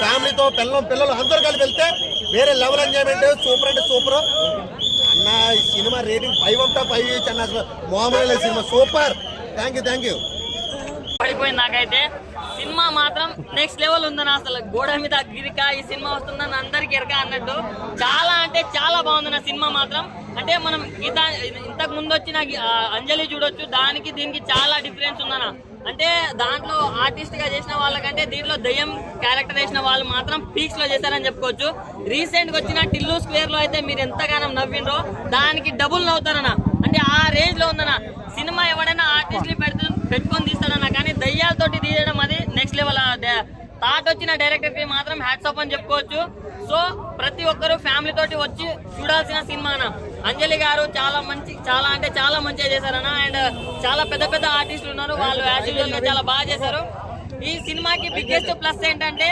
ఫ్యామిలీతో పిల్లలు అందరూ కలిసి వెళ్తే వేరే లెవెల్ ఎంజాయ్మెంట్. సూపర్ అంటే సూపర్ అన్న. ఈ సినిమా రేటింగ్ 5/5 ఇచ్చి అన్న. అసలు మామూలు సినిమా సూపర్. Thank you. పడిపోయింది నాకైతే. సినిమా మాత్రం నెక్స్ట్ లెవెల్ ఉందని, అసలు గోడ మీద గిరిక ఈ సినిమా వస్తుందని అందరికి ఎరక అన్నట్టు చాలా అంటే చాలా బాగుంది నా సినిమా మాత్రం. అంటే మనం ఇంతకు ముందు వచ్చిన అంజలి చూడొచ్చు, దానికి దీనికి చాలా డిఫరెన్స్ ఉందన్న. అంటే దాంట్లో ఆర్టిస్ట్ గా చేసిన వాళ్ళకంటే దీంట్లో దయ్యం క్యారెక్టర్ వేసిన వాళ్ళు మాత్రం పీక్స్ లో చేశారని చెప్పుకోవచ్చు. రీసెంట్ గా వచ్చిన టిల్లు స్క్వేర్ లో అయితే మీరు ఎంతగానో నవ్విండ్రో దానికి డబుల్ నవ్వుతారన్న. అంటే ఆ రేంజ్ లో ఉందన్న సినిమా. ఎవడైనా ఆర్టిస్ట్ ని పెట్టుకొని తీస్తాడన్న, కానీ దయ్యాలతోటి తీయడం అది నెక్స్ట్ లెవెల్. థాట్ వచ్చిన డైరెక్టర్ కి మాత్రం హ్యాట్స్ ఆఫ్ అని చెప్పుకోవచ్చు. సో ప్రతి ఒక్కరు ఫ్యామిలీ తోటి వచ్చి చూడాల్సిన సినిమా అన్న. అంజలి గారు చాలా అంటే చాలా మంచిగా చేశారన్న. అండ్ చాలా పెద్ద ఆర్టిస్టులు ఉన్నారు, వాళ్ళు యాజ్ యూజువల్ గా చాలా బాగా చేశారు. ఈ సినిమాకి బిగ్గెస్ట్ ప్లస్ ఏంటంటే